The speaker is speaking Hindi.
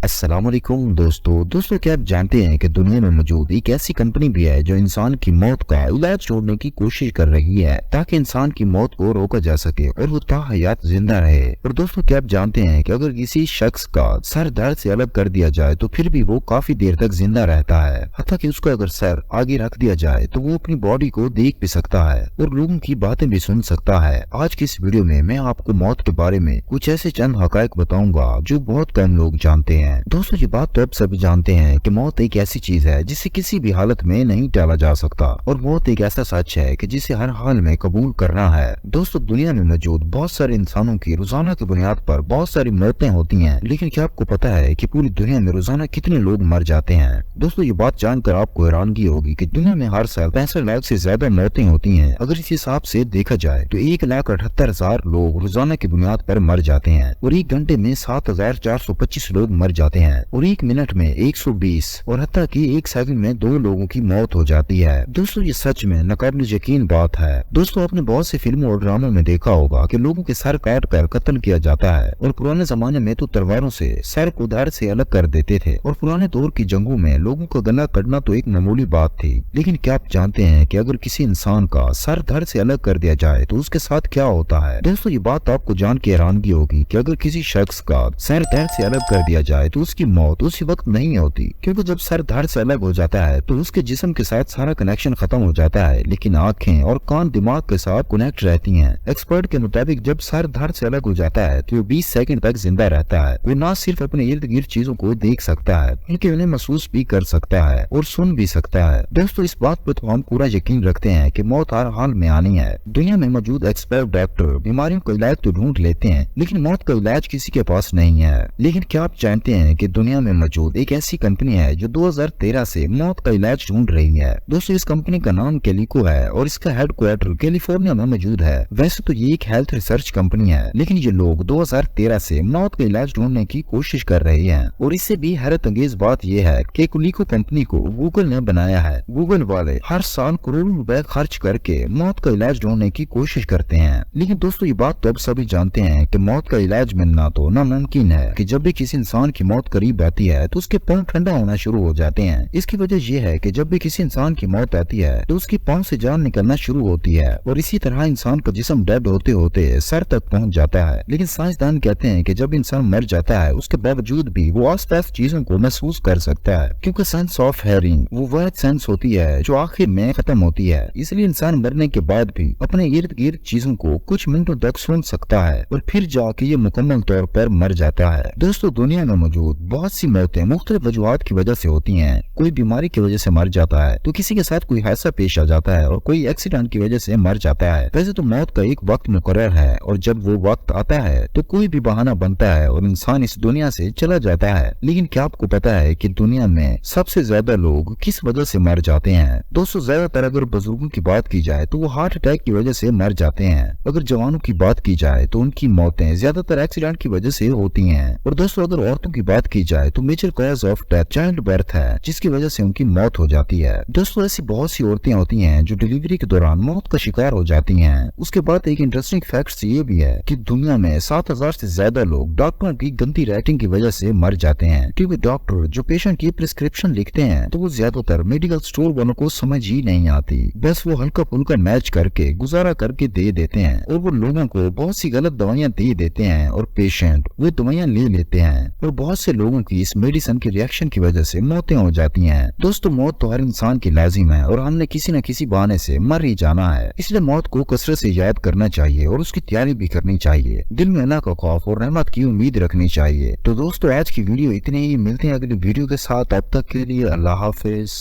अस्सलामुअलैकुम दोस्तों क्या आप जानते हैं कि दुनिया में मौजूद एक ऐसी कंपनी भी है जो इंसान की मौत का इलाज छोड़ने की कोशिश कर रही है ताकि इंसान की मौत को रोका जा सके और वो ताहयात जिंदा रहे। और दोस्तों क्या आप जानते हैं कि अगर किसी शख्स का सर धड़ से अलग कर दिया जाए तो फिर भी वो काफी देर तक जिंदा रहता है। हत्ता कि उसका अगर सर आगे रख दिया जाए तो वो अपनी बॉडी को देख भी सकता है और लोगों की बातें भी सुन सकता है। आज की इस वीडियो में मैं आपको मौत के बारे में कुछ ऐसे चंद हकायक बताऊंगा जो बहुत कम लोग जानते हैं। दोस्तों ये बात तो आप सभी जानते हैं कि मौत एक ऐसी चीज है जिसे किसी भी हालत में नहीं टाला जा सकता और मौत एक ऐसा सच है कि जिसे हर हाल में कबूल करना है। दोस्तों दुनिया में मौजूद बहुत सारे इंसानों की रोजाना की बुनियाद पर बहुत सारी मौतें होती हैं, लेकिन क्या आपको पता है कि पूरी दुनिया में रोजाना कितने लोग मर जाते हैं? दोस्तों ये बात जानकर आपको हैरानगी होगी कि दुनिया में हर साल 65 लाख से ज्यादा मौतें होती हैं। अगर इस हिसाब से देखा जाए तो 1,78,000 लोग रोजाना की बुनियाद पर मर जाते हैं और एक घंटे में 7,425 लोग मर जाते हैं और एक मिनट में 120 और हत्ता कि एक सेकंड में 2 लोगों की मौत हो जाती है। दोस्तों ये सच में नाकाबिल यकीन बात है। दोस्तों आपने बहुत से फिल्मों और ड्रामों में देखा होगा कि लोगों के सर काट कर कत्ल किया जाता है और पुराने जमाने में तो तलवारों से सर को धड़ से अलग कर देते थे और पुराने दौर की जंगों में लोगों का गला कटना तो एक मामूली बात थी। लेकिन क्या आप जानते हैं कि अगर किसी इंसान का सर धड़ से अलग कर दिया जाए तो उसके साथ क्या होता है? दोस्तों ये बात आपको जान के हैरानगी होगी कि अगर किसी शख्स का सर धड़ से अलग कर दिया जाए तो उसकी मौत उसी वक्त नहीं होती, क्योंकि जब सर धड़ से अलग हो जाता है तो उसके जिस्म के साथ सारा कनेक्शन खत्म हो जाता है, लेकिन आंखें और कान दिमाग के साथ कनेक्ट रहती हैं। एक्सपर्ट के मुताबिक जब सर धड़ से अलग हो जाता है तो 20 सेकंड तक जिंदा रहता है। वो न सिर्फ अपने इर्द गिर्द चीजों को देख सकता है बल्कि उन्हें महसूस भी कर सकता है और सुन भी सकता है। दोस्तों इस बात पर तो हम पूरा यकीन रखते हैं कि मौत हर हाल में आनी है। दुनिया में मौजूद एक्सपर्ट डॉक्टर बीमारियों का इलाज तो ढूंढ लेते हैं, लेकिन मौत का इलाज किसी के पास नहीं है। लेकिन क्या आप जानते हैं कि दुनिया में मौजूद एक ऐसी कंपनी है जो 2013 से मौत का इलाज ढूंढ रही है? दोस्तों इस कंपनी का नाम कैलिको है और इसका हेडक्वार्टर कैलिफोर्निया में मौजूद है। वैसे तो ये एक हेल्थ रिसर्च कंपनी है, लेकिन ये लोग 2013 से मौत का इलाज ढूंढने की कोशिश कर रहे हैं। और इससे भी हैरत अंगेज बात यह है कि कैलिको कंपनी को गूगल ने बनाया है। गूगल वाले हर साल करोड़ों रुपए खर्च करके मौत का इलाज ढूंढने की कोशिश करते हैं। लेकिन दोस्तों ये बात तो अब सभी जानते हैं कि मौत का इलाज मिलना तो नामुमकिन है कि जब भी किसी इंसान की मौत करीब आती है तो उसके पांव ठंडा होना शुरू हो जाते हैं। इसकी वजह यह है कि जब भी किसी इंसान की मौत आती है तो उसके पांव से जान निकलना शुरू होती है और इसी तरह इंसान का जिस्म डेड होते होते सर तक पहुंच जाता है। लेकिन साइंसदान कहते हैं कि जब इंसान मर जाता है उसके बावजूद भी वो आसपास चीजों को महसूस कर सकता है, क्योंकि सेंस ऑफ हेयरिंग वो वह सेंस होती है जो आखिर में खत्म होती है। इसलिए इंसान मरने के बाद भी अपने इर्द गिर्द चीजों को कुछ मिनटों तक सुन सकता है और फिर जाके ये मुकम्मल तौर पर मर जाता है। दोस्तों दुनिया में मौजूद बहुत सी मौतें मुख्तलिफ वजूहात की वजह से होती हैं। कोई बीमारी की वजह से मर जाता है तो किसी के साथ कोई हादसा पेश आ जाता है और कोई एक्सीडेंट की वजह से मर जाता है। वैसे तो मौत का एक वक्त मुकर्रर है और जब वो वक्त आता है तो कोई भी बहाना बनता है और इंसान इस दुनिया से चला जाता है। लेकिन क्या आपको पता है कि दुनिया में सबसे ज्यादा लोग किस वजह से मर जाते हैं? दोस्तों ज्यादातर अगर बुजुर्गों की बात की जाए तो वो हार्ट अटैक की वजह से मर जाते हैं। अगर जवानों की बात की जाए तो उनकी मौतें ज्यादातर एक्सीडेंट की वजह से होती हैं। और दोस्तों अगर औरतों की बात की जाए तो major cause of death child birth है, जिसकी वजह से उनकी मौत हो जाती है। दोस्तों ऐसी बहुत सी औरतें होती हैं जो डिलीवरी के दौरान मौत का शिकार हो जाती हैं। उसके बाद एक इंटरेस्टिंग फैक्ट ये भी है कि दुनिया में 7,000 से ज्यादा लोग डॉक्टरों की गंदी राइटिंग की वजह से मर जाते हैं, क्योंकि डॉक्टर जो पेशेंट की प्रिस्क्रिप्शन लिखते हैं तो वो ज्यादातर मेडिकल स्टोर वालों को समझ ही नहीं आती। बस वो हल्का फुल्का मैच करके गुजारा करके दे देते हैं और वो लोगों को बहुत सी गलत दवाइयाँ दे देते हैं और पेशेंट वो दवाइयाँ ले लेते हैं और बहुत से लोगों की इस मेडिसिन के रिएक्शन की वजह से मौतें हो जाती हैं। दोस्तों मौत तो हर इंसान की लाजिम है और हमने किसी न किसी बहाने से मर ही जाना है, इसलिए मौत को कसरत से याद करना चाहिए और उसकी तैयारी भी करनी चाहिए। दिल में अल्लाह का खौफ और रहमत की उम्मीद रखनी चाहिए। तो दोस्तों आज की वीडियो इतनी ही, मिलते हैं अगली वीडियो के साथ। अब तक के लिए अल्लाह हाफिज।